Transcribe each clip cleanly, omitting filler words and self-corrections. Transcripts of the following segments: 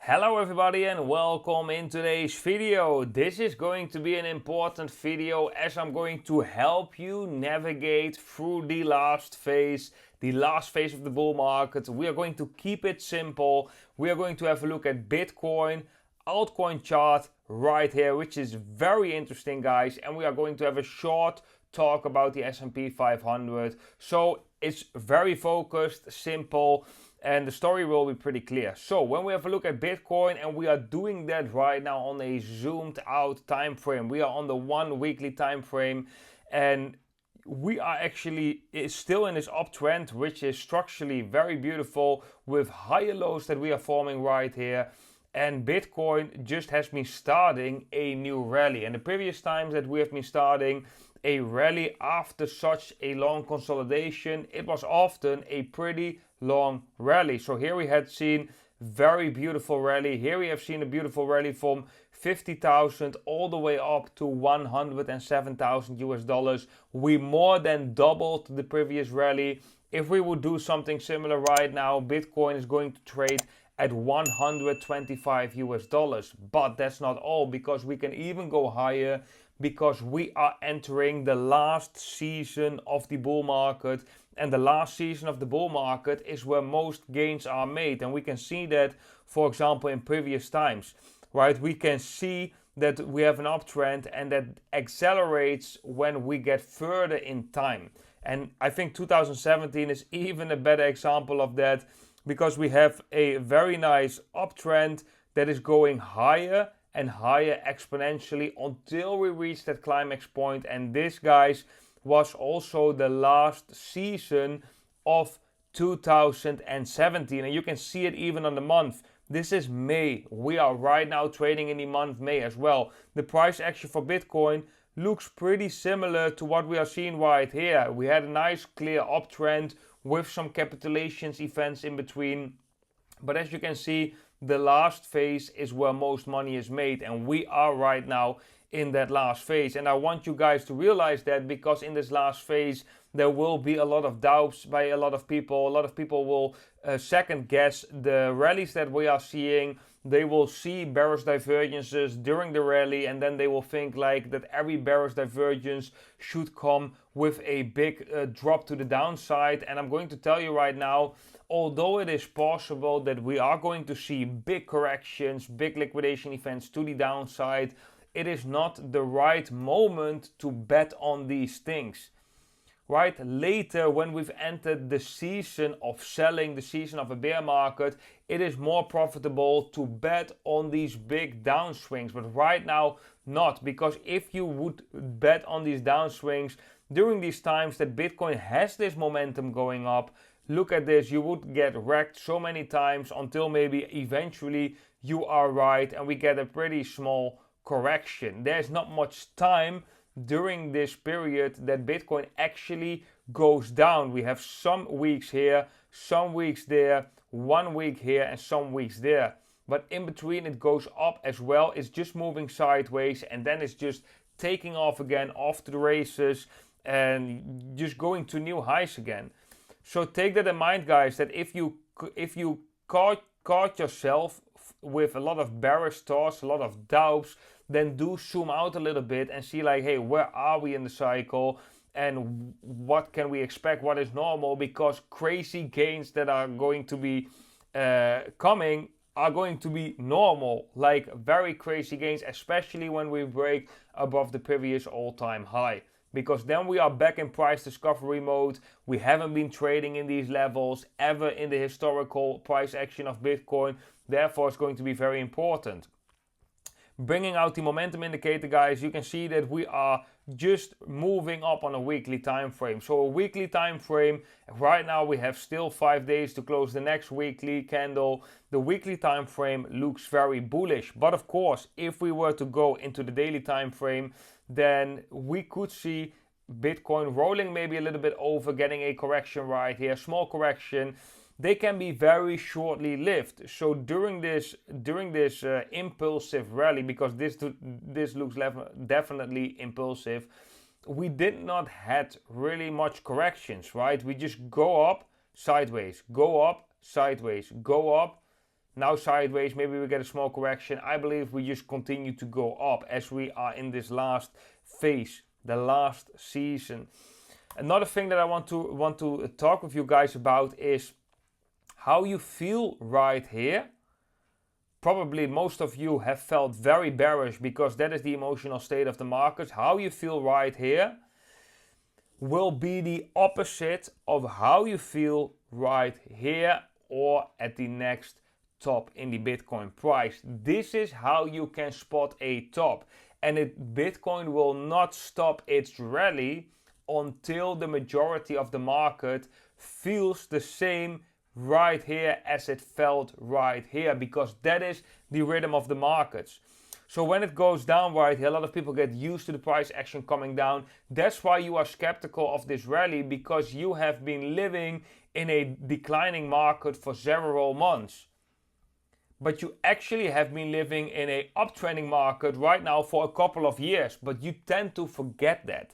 Hello everybody and welcome in today's video. This is going to be an important video as I'm going to help you navigate through the last phase of the bull market. We are going to keep it simple. We are going to have a look at Bitcoin, altcoin chart right here, which is very interesting, guys. And we are going to have a short talk about the S&P 500. So it's very focused, simple, and the story will be pretty clear. So when we have a look at Bitcoin, and we are doing that right now on a zoomed out time frame, we are on the 1 weekly time frame, and we are actually still in this uptrend, which is structurally very beautiful with higher lows that we are forming right here. And Bitcoin just has been starting a new rally. And the previous times that we have been starting a rally after such a long consolidation, it was often a pretty long rally. So here we had seen very beautiful rally. Here we have seen a beautiful rally from 50,000 all the way up to 107,000 US dollars. We more than doubled the previous rally. If we would do something similar right now, Bitcoin is going to trade at 125 US dollars. But that's not all, because we can even go higher, because we are entering the last season of the bull market. And the last season of the bull market is where most gains are made. And we can see that, for example, in previous times, right? We can see that we have an uptrend, and that accelerates when we get further in time. And I think 2017 is even a better example of that, because we have a very nice uptrend that is going higher and higher exponentially until we reach that climax point. And this, guys, was also the last season of 2017, and you can see it even on the month. This is May. We are right now trading in the month May as well. The price action for Bitcoin looks pretty similar to what we are seeing right here. We had a nice clear uptrend with some capitulations events in between, but as you can see, the last phase is where most money is made, and we are right now in that last phase. And I want you guys to realize that, because in this last phase there will be a lot of doubts by a lot of people. A lot of people will second guess the rallies that we are seeing. They will see bearish divergences during the rally, and then they will think like that every bearish divergence should come with a big drop to the downside. And I'm going to tell you right now, although it is possible that we are going to see big corrections, big liquidation events to the downside, it is not the right moment to bet on these things. Right? Later, when we've entered the season of selling, the season of a bear market, it is more profitable to bet on these big downswings. But right now, not. Because if you would bet on these downswings during these times that Bitcoin has this momentum going up, look at this, you would get wrecked so many times until maybe eventually you are right and we get a pretty small correction. There's not much time during this period that Bitcoin actually goes down. We have some weeks here, some weeks there, 1 week here, and some weeks there. But in between it goes up as well. It's just moving sideways, and then it's just taking off again, off to the races, and just going to new highs again. So take that in mind, guys, that if you caught yourself with a lot of bearish thoughts, a lot of doubts, then do zoom out a little bit and see like, hey, where are we in the cycle and what can we expect, what is normal, because crazy gains that are going to be coming are going to be normal, like very crazy gains, especially when we break above the previous all-time high. Because then we are back in price discovery mode. We haven't been trading in these levels ever in the historical price action of Bitcoin. Therefore, it's going to be very important. Bringing out the momentum indicator, guys, you can see that we are just moving up on a weekly time frame. So a weekly time frame, right now we have still 5 days to close the next weekly candle. The weekly time frame looks very bullish. But of course, if we were to go into the daily time frame, then we could see Bitcoin rolling maybe a little bit over, getting a correction right here, small correction. They can be very shortly lived. So during this impulsive rally, because this looks definitely impulsive, we did not had really much corrections, right? We just go up, sideways, go up, sideways, go up. now sideways, maybe we get a small correction. I believe we just continue to go up as we are in this last phase, the last season. Another thing that I want to talk with you guys about is how you feel right here. Probably most of you have felt very bearish because that is the emotional state of the markets. How you feel right here will be the opposite of how you feel right here or at the next top in the Bitcoin price. This is how you can spot a top. And Bitcoin will not stop its rally until the majority of the market feels the same right here as it felt right here, because that is the rhythm of the markets. So when it goes down right here, a lot of people get used to the price action coming down. That's why you are skeptical of this rally, because you have been living in a declining market for several months. But you actually have been living in an uptrending market right now for a couple of years, but you tend to forget that.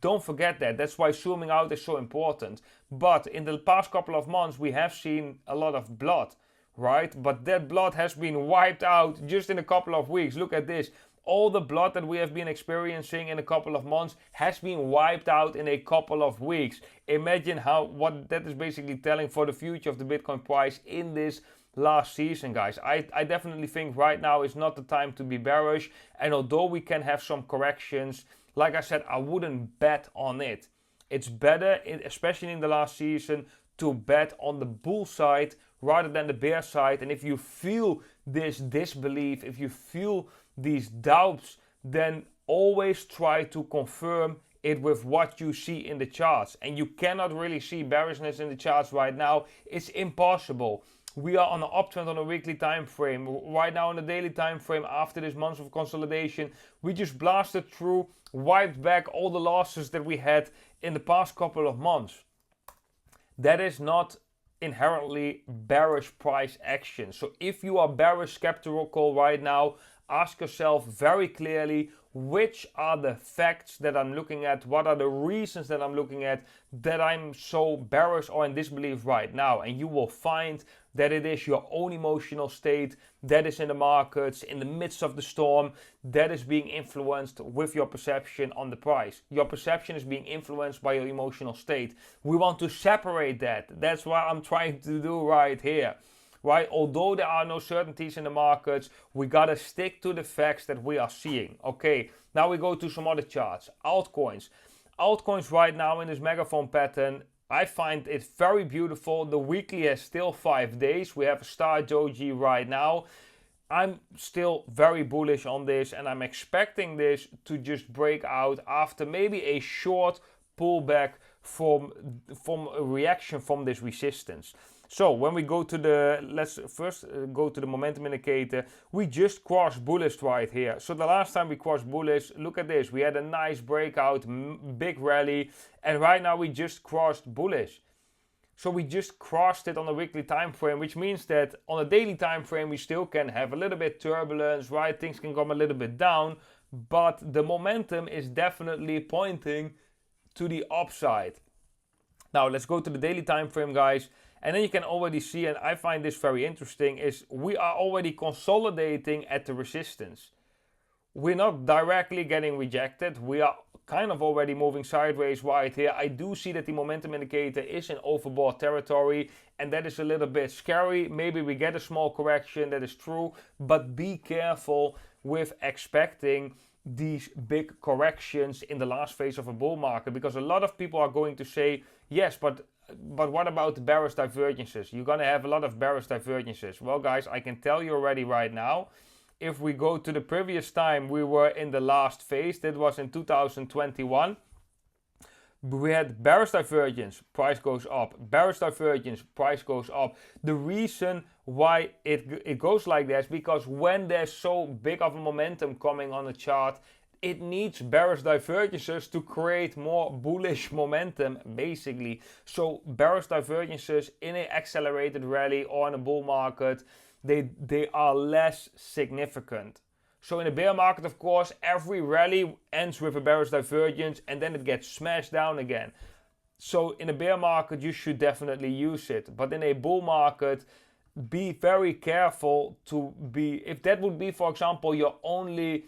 Don't forget that. That's why zooming out is so important. But in the past couple of months, we have seen a lot of blood, right? But that blood has been wiped out just in a couple of weeks. Look at this. All the blood that we have been experiencing in a couple of months has been wiped out in a couple of weeks. Imagine what that is basically telling for the future of the Bitcoin price in this last season, guys. I definitely think right now is not the time to be bearish. And although we can have some corrections, like I said, I wouldn't bet on it. It's better, especially in the last season, to bet on the bull side rather than the bear side. And if you feel this disbelief, if you feel these doubts, then always try to confirm it with what you see in the charts. And you cannot really see bearishness in the charts right now. It's impossible. We are on an uptrend on a weekly time frame. Right now on the daily time frame, after this month of consolidation, we just blasted through, wiped back all the losses that we had in the past couple of months. That is not inherently bearish price action. So if you are bearish skeptical right now, ask yourself very clearly, which are the facts that I'm looking at? What are the reasons that I'm looking at that I'm so bearish or in disbelief right now? And you will find that it is your own emotional state that is in the markets, in the midst of the storm, that is being influenced with your perception on the price. Your perception is being influenced by your emotional state. We want to separate that. That's what I'm trying to do right here. Right? Although there are no certainties in the markets, we gotta stick to the facts that we are seeing. Okay, now we go to some other charts. Altcoins. Altcoins right now in this megaphone pattern, I find it very beautiful. The weekly has still 5 days. We have a star doji right now. I'm still very bullish on this, and I'm expecting this to just break out after maybe a short pullback from a reaction from this resistance. So when we go to let's first go to the momentum indicator. We just crossed bullish right here. So the last time we crossed bullish, look at this. We had a nice breakout, big rally, and right now we just crossed bullish. So we just crossed it on a weekly time frame, which means that on a daily time frame we still can have a little bit turbulence, right? Things can come a little bit down, but the momentum is definitely pointing to the upside. Now let's go to the daily time frame, guys. And then you can already see, and I find this very interesting, is we are already consolidating at the resistance. We're not directly getting rejected. We are kind of already moving sideways right here. I do see that the momentum indicator is in overbought territory, and that is a little bit scary. Maybe we get a small correction, that is true, but be careful with expecting these big corrections in the last phase of a bull market, because a lot of people are going to say, yes, but what about the bearish divergences? You're going to have a lot of bearish divergences. Well, guys, I can tell you already right now, if we go to the previous time we were in the last phase, that was in 2021, we had bearish divergence, price goes up. Bearish divergence, price goes up. The reason why it goes like that is because when there's so big of a momentum coming on the chart, it needs bearish divergences to create more bullish momentum, basically. So bearish divergences in an accelerated rally or in a bull market, they are less significant. So in a bear market, of course, every rally ends with a bearish divergence and then it gets smashed down again. So in a bear market, you should definitely use it. But in a bull market, be very careful to be, if that would be, for example, your only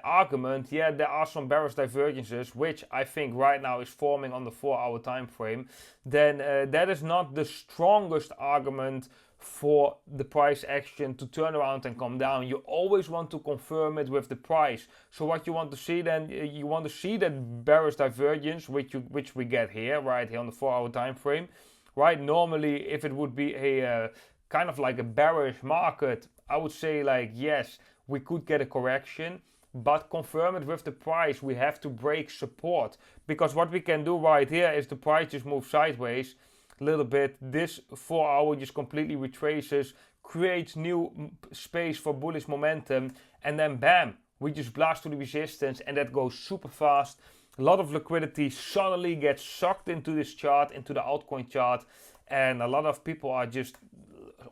argument, yeah, there are some bearish divergences, which I think right now is forming on the 4-hour time frame, then that is not the strongest argument for the price action to turn around and come down. You always want to confirm it with the price. So what you want to see then, you want to see that bearish divergence, which we get here, right here on the 4-hour time frame, right? Normally, if it would be a kind of like a bearish market, I would say like, yes, we could get a correction, but confirm it with the price. We have to break support, because what we can do right here is the price just moves sideways a little bit. This 4-hour just completely retraces, creates new space for bullish momentum, and then bam, we just blast to the resistance, and that goes super fast. A lot of liquidity suddenly gets sucked into this chart, into the altcoin chart, and a lot of people are just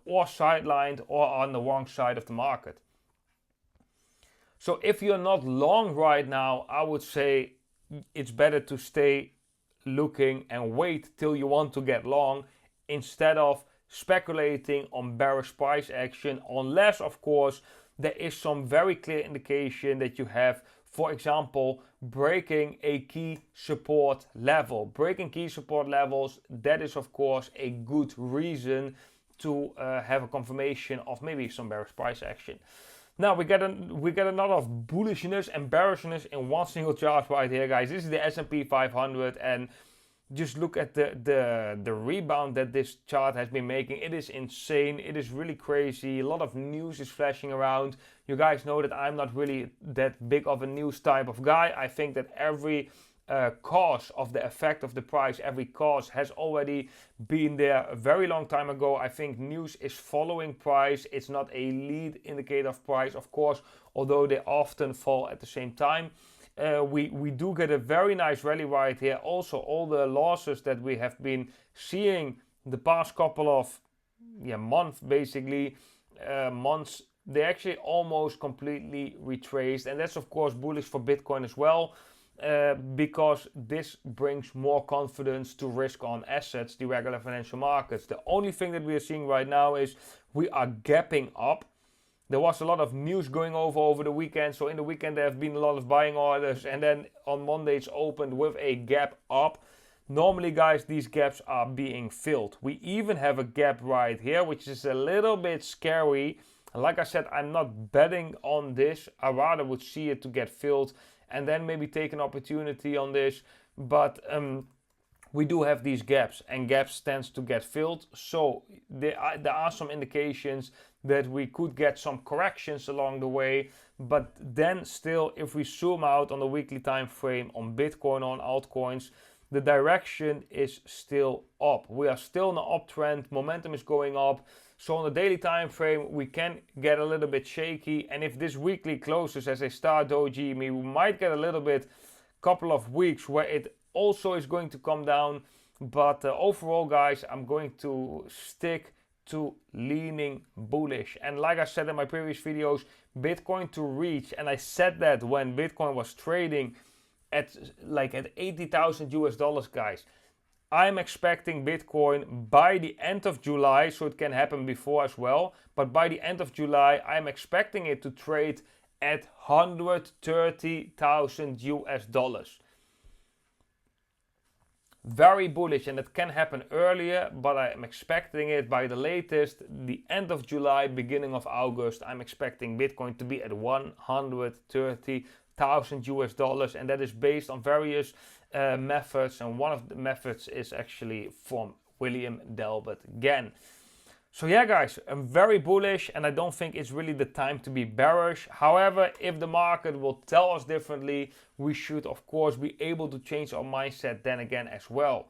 or sidelined or on the wrong side of the market. So if you're not long right now, I would say it's better to stay looking and wait till you want to get long, instead of speculating on bearish price action, unless of course there is some very clear indication that you have, for example, breaking a key support level. Breaking key support levels, that is of course a good reason to have a confirmation of maybe some bearish price action. Now we get a lot of bullishness and bearishness in one single chart right here, guys. This is the S&P 500, and just look at the rebound that this chart has been making. It is insane. It is really crazy. A lot of news is flashing around. You guys know that I'm not really that big of a news type of guy. I think that every cause of the effect of the price, every cause has already been there a very long time ago. I think news is following price. It's not a lead indicator of price, of course, although they often fall at the same time. We do get a very nice rally right here. Also, all the losses that we have been seeing the past couple of months, basically months, they actually almost completely retraced, and that's of course bullish for Bitcoin as well. Because this brings more confidence to risk on assets, the regular financial markets. The only thing that we are seeing right now is we are gapping up. There was a lot of news going over the weekend. So in the weekend there have been a lot of buying orders, and then on Monday it's opened with a gap up. Normally, guys, these gaps are being filled. We even have a gap right here, which is a little bit scary. Like I said, I'm not betting on this. I rather would see it to get filled and then maybe take an opportunity on this. But we do have these gaps, and gaps tends to get filled. So there are some indications that we could get some corrections along the way. But then still, if we zoom out on the weekly time frame on Bitcoin, on altcoins, the direction is still up. We are still in an uptrend. Momentum is going up. So on the daily time frame, we can get a little bit shaky. And if this weekly closes as a star doji, we might get a little bit, couple of weeks where it also is going to come down. But overall, guys, I'm going to stick to leaning bullish. And like I said in my previous videos, Bitcoin to reach, and I said that when Bitcoin was trading at 80,000 US dollars, guys. I'm expecting Bitcoin by the end of July, so it can happen before as well, but by the end of July, I'm expecting it to trade at 130,000 US dollars. Very bullish, and it can happen earlier, but I'm expecting it by the latest, the end of July, beginning of August. I'm expecting Bitcoin to be at 130,000 US dollars, and that is based on various methods, and one of the methods is actually from William Delbert again. So yeah, guys, I'm very bullish, and I don't think it's really the time to be bearish. However, if the market will tell us differently, we should of course be able to change our mindset then again as well.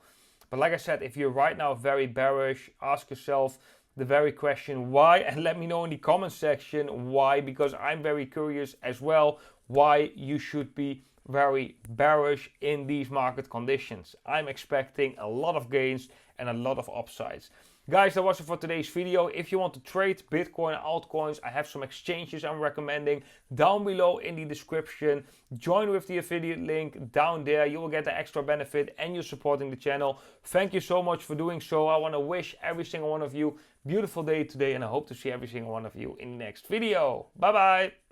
But like I said, if you're right now very bearish, ask yourself the very question why, and let me know in the comment section why, because I'm very curious as well why you should be very bearish in these market conditions. I'm expecting a lot of gains and a lot of upsides. Guys, that was it for today's video. If you want to trade Bitcoin and altcoins, I have some exchanges I'm recommending down below in the description. Join with the affiliate link down there. You will get the extra benefit and you're supporting the channel. Thank you so much for doing so. I want to wish every single one of you a beautiful day today, and I hope to see every single one of you in the next video. Bye bye.